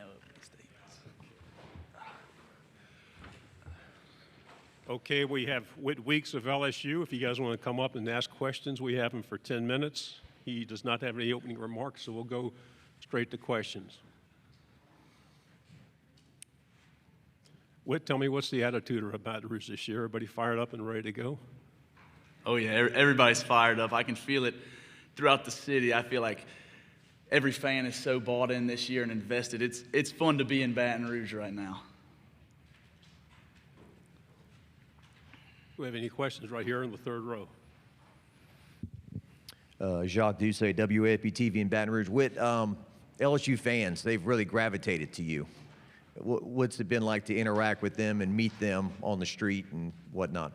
no opening statements. Okay, we have Whit Weeks of LSU. If you guys want to come up and ask questions, we have him for 10 minutes. He does not have any opening remarks, so we'll go straight to questions. Whit, tell me, what's the attitude of Baton Rouge this year? Everybody fired up and ready to go? Oh, yeah, everybody's fired up. I can feel it throughout the city. I feel like every fan is so bought in this year and invested. It's fun to be in Baton Rouge right now. Do we have any questions right here in the third row? Jacques Doucet, WAFB TV in Baton Rouge. Whit, LSU fans, they've really gravitated to you. What's it been like to interact with them and meet them on the street and whatnot?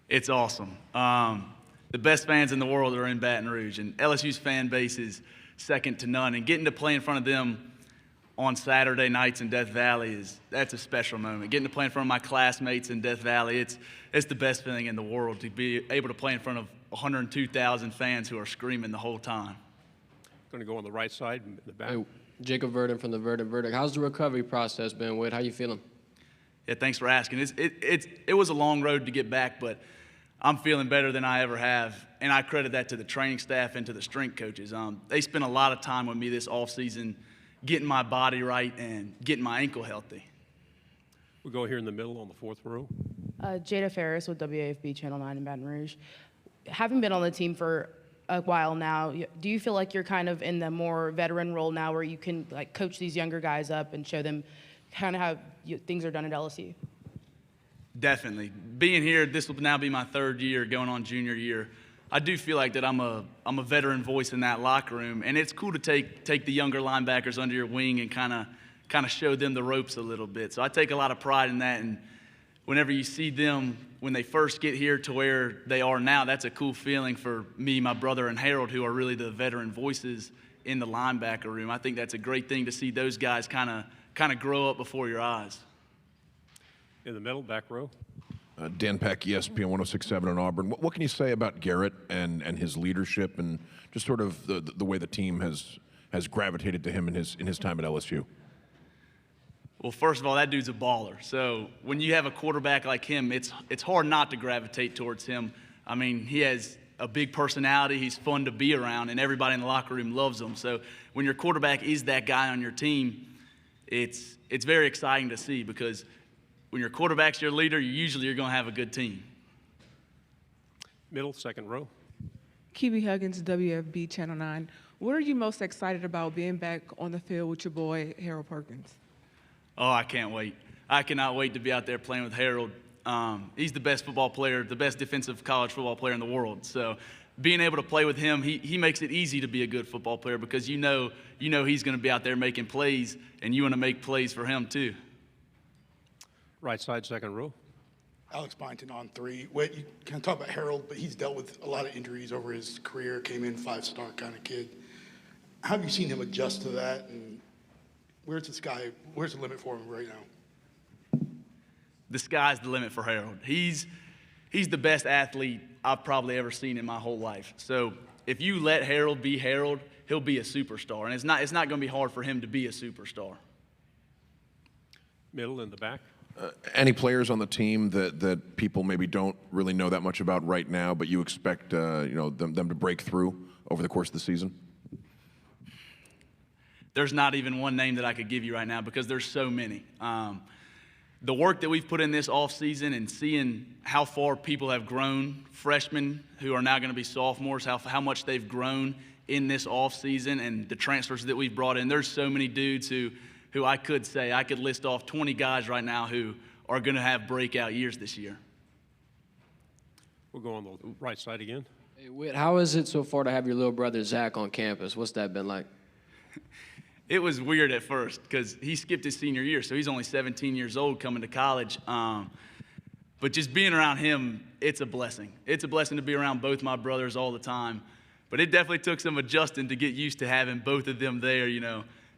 It's awesome. The best fans in the world are in Baton Rouge, and LSU's fan base is second to none. And getting to play in front of them on Saturday nights in Death Valley that's a special moment. Getting to play in front of my classmates in Death Valley, it's the best feeling in the world to be able to play in front of 102,000 fans who are screaming the whole time. Going to go on the right side in the back. Hey, Jacob Verdon from the Verdon Verdict. How's the recovery process been, Whit? How you feeling? Yeah, thanks for asking. It was a long road to get back, but I'm feeling better than I ever have, and I credit that to the training staff and to the strength coaches. They spent a lot of time with me this offseason getting my body right and getting my ankle healthy. We'll go here in the middle on the fourth row. Jada Ferris with WAFB Channel 9 in Baton Rouge. Having been on the team for a while now, do you feel like you're kind of in the more veteran role now where you can like coach these younger guys up and show them kind of how things are done at LSU? Definitely. Being here, this will now be my third year going on junior year. I do feel like that I'm a veteran voice in that locker room, and it's cool to take the younger linebackers under your wing and kind of show them the ropes a little bit. So I take a lot of pride in that, and whenever you see them when they first get here to where they are now, that's a cool feeling for me, my brother, and Harold, who are really the veteran voices in the linebacker room. I think that's a great thing to see those guys kind of grow up before your eyes. In the middle, back row. Dan Peck, ESPN 106.7 in Auburn. What can you say about Garrett and his leadership and just sort of the way the team has gravitated to him in his time at LSU? Well, first of all, that dude's a baller. So when you have a quarterback like him, it's hard not to gravitate towards him. I mean, he has a big personality. He's fun to be around, and everybody in the locker room loves him. So when your quarterback is that guy on your team, it's very exciting to see because when your quarterback's your leader, you're going to have a good team. Middle, second row. Kiwi Huggins, WFB Channel 9. What are you most excited about being back on the field with your boy, Harold Perkins? Oh, I can't wait. I cannot wait to be out there playing with Harold. He's the best football player, the best defensive college football player in the world. So being able to play with him, he makes it easy to be a good football player because you know he's going to be out there making plays, and you want to make plays for him too. Right side, second row. Alex Byington on 3. Whit, you kind of talk about Harold, but he's dealt with a lot of injuries over his career, came in 5-star kind of kid. How have you seen him adjust to that, and where's the limit for him right now? The sky's the limit for Harold. He's the best athlete I've probably ever seen in my whole life. So if you let Harold be Harold, he'll be a superstar, and it's not going to be hard for him to be a superstar. Middle in the back. Any players on the team that people maybe don't really know that much about right now, but you expect them to break through over the course of the season? There's not even one name that I could give you right now because there's so many. The work that we've put in this offseason and seeing how far people have grown, freshmen who are now going to be sophomores, how much they've grown in this offseason and the transfers that we've brought in. There's so many dudes who I could list off 20 guys right now who are going to have breakout years this year. We'll go on the right side again. Hey, Whit, how is it so far to have your little brother Zach on campus? What's that been like? It was weird at first because he skipped his senior year, so he's only 17 years old coming to college. But just being around him, it's a blessing. It's a blessing to be around both my brothers all the time. But it definitely took some adjusting to get used to having both of them there,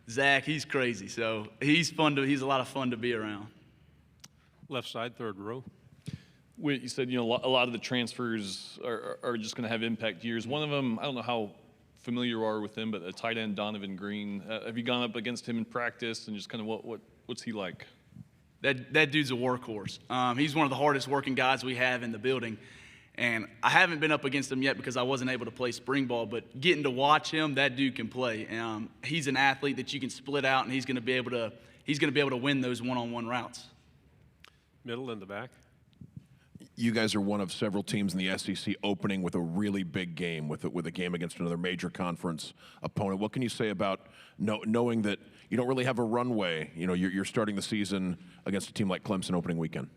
Zach, he's crazy, so he's a lot of fun to be around. Left side, third row. Whit, you said, a lot of the transfers are just going to have impact years. One of them, I don't know how familiar you are with him, but a tight end, Donovan Green. Have you gone up against him in practice, and just kind of what's he like? That dude's a workhorse. He's one of the hardest working guys we have in the building. And I haven't been up against him yet because I wasn't able to play spring ball, but getting to watch him, that dude can play. He's an athlete that you can split out, and he's going to be able to win those one-on-one routes. Middle in the back. You guys are one of several teams in the SEC opening with a really big game, with a game against another major conference opponent. What can you say about knowing that you don't really have a runway? You know, you're starting the season against a team like Clemson opening weekend.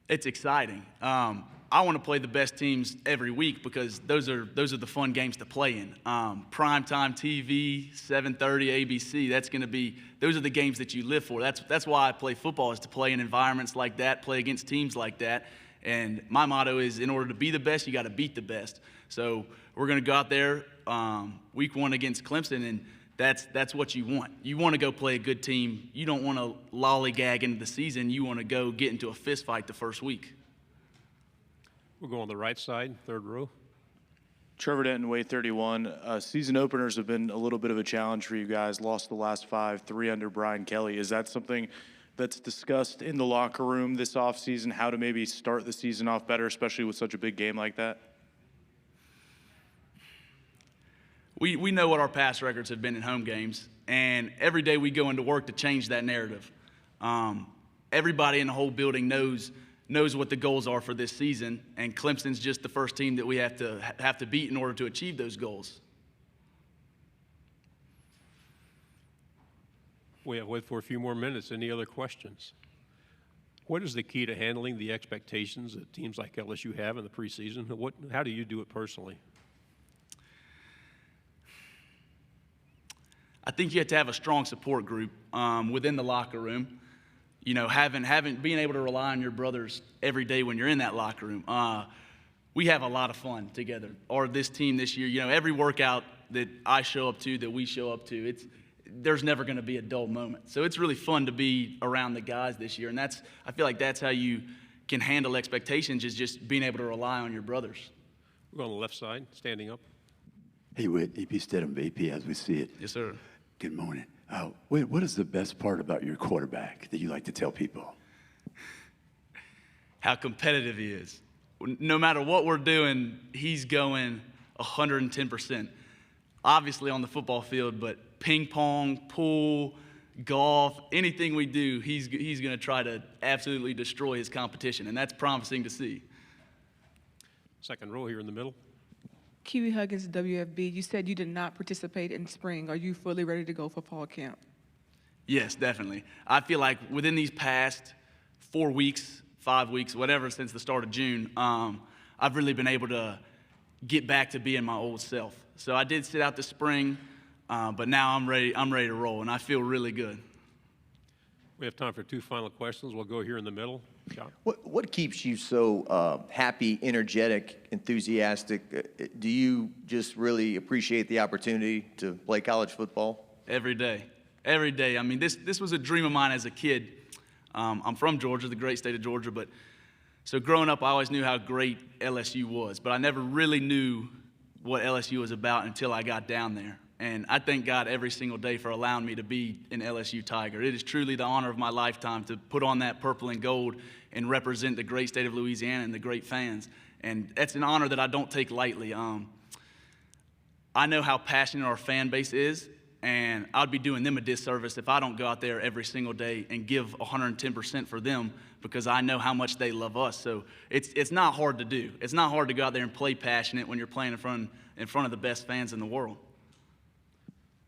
It's exciting. I want to play the best teams every week because those are the fun games to play in. Primetime TV, 7:30 ABC. Those are the games that you live for. That's why I play football, is to play in environments like that, play against teams like that. And my motto is, in order to be the best, you got to beat the best. So we're going to go out there week 1 against Clemson, and that's what you want. You want to go play a good team. You don't want to lollygag into the season. You want to go get into a fist fight the first week. We'll go on the right side, third row. Trevor Denton, Way 31. Season openers have been a little bit of a challenge for you guys. Lost the last 5, 3 under Brian Kelly. Is that something that's discussed in the locker room this offseason, how to maybe start the season off better, especially with such a big game like that? We know what our past records have been in home games, and every day we go into work to change that narrative. Everybody in the whole building knows what the goals are for this season, and Clemson's just the first team that we have to beat in order to achieve those goals. We have wait for a few more minutes. Any other questions? What is the key to handling the expectations that teams like LSU have in the preseason? How do you do it personally? I think you have to have a strong support group within the locker room. You know, being able to rely on your brothers every day when you're in that locker room. We have a lot of fun together. Or this team this year, you know, every workout that I show up to, that we show up to, there's never going to be a dull moment. So it's really fun to be around the guys this year, and I feel like that's how you can handle expectations, is just being able to rely on your brothers. We're on the left side, standing up. Hey, Whit, EP Stedham, VP, as we see it. Yes, sir. Good morning. Whit, what is the best part about your quarterback that you like to tell people? How competitive he is. No matter what we're doing, he's going 110%. Obviously on the football field, but ping pong, pool, golf, anything we do, he's going to try to absolutely destroy his competition, and that's promising to see. Second row here in the middle. Kiwi Huggins, WFB. You said you did not participate in spring. Are you fully ready to go for fall camp? Yes, definitely. I feel like within these past 4 weeks, 5 weeks, whatever, since the start of June, I've really been able to get back to being my old self. So I did sit out the spring, but now I'm ready to roll, and I feel really good. We have time for 2 final questions. We'll go here in the middle. John. What keeps you so happy, energetic, enthusiastic? Do you just really appreciate the opportunity to play college football? Every day. Every day. I mean, this was a dream of mine as a kid. I'm from Georgia, the great state of Georgia, but so growing up, I always knew how great LSU was, but I never really knew what LSU was about until I got down there. And I thank God every single day for allowing me to be an LSU Tiger. It is truly the honor of my lifetime to put on that purple and gold and represent the great state of Louisiana and the great fans. And that's an honor that I don't take lightly. I know how passionate our fan base is, and I'd be doing them a disservice if I don't go out there every single day and give 110% for them, because I know how much they love us. So it's not hard to do. It's not hard to go out there and play passionate when you're playing in front of the best fans in the world.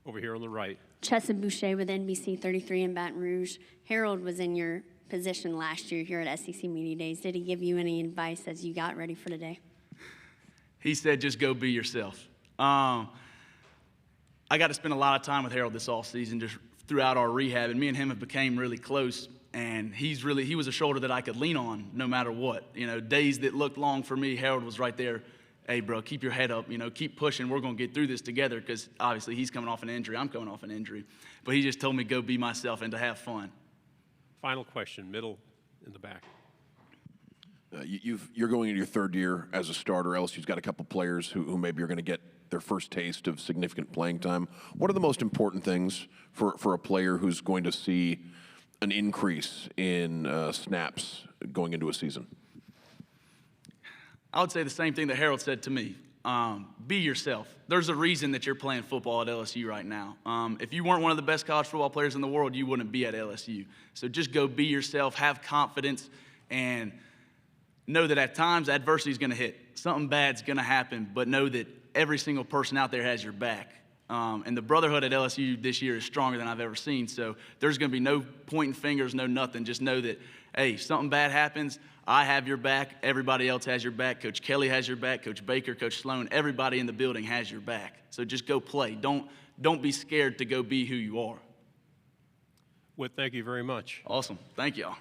Over here on the right. Chessa Boucher with NBC 33 in Baton Rouge. Harold was in your position last year here at SEC Media Days. Did he give you any advice as you got ready for today? He said, just go be yourself. I got to spend a lot of time with Harold this offseason, just throughout our rehab, and me and him have become really close. And he was a shoulder that I could lean on no matter what. You know, days that looked long for me, Harold was right there. Hey, bro, keep your head up, you know, keep pushing. We're going to get through this together, because obviously he's coming off an injury. I'm coming off an injury. But he just told me go be myself and to have fun. Final question, middle in the back. You're going into your third year as a starter. LSU's got a couple players who maybe are going to get their first taste of significant playing time. What are the most important things for a player who's going to see an increase in snaps going into a season? I would say the same thing that Harold said to me. Be yourself. There's a reason that you're playing football at LSU right now. If you weren't one of the best college football players in the world, you wouldn't be at LSU. So just go be yourself, have confidence, and know that at times adversity is going to hit. Something bad's going to happen, but know that every single person out there has your back. And the Brotherhood at LSU this year is stronger than I've ever seen. So there's going to be no pointing fingers, no nothing. Just know that, hey, something bad happens, I have your back. Everybody else has your back. Coach Kelly has your back. Coach Baker, Coach Sloan, everybody in the building has your back. So just go play. Don't be scared to go be who you are. Whit, thank you very much. Awesome. Thank y'all.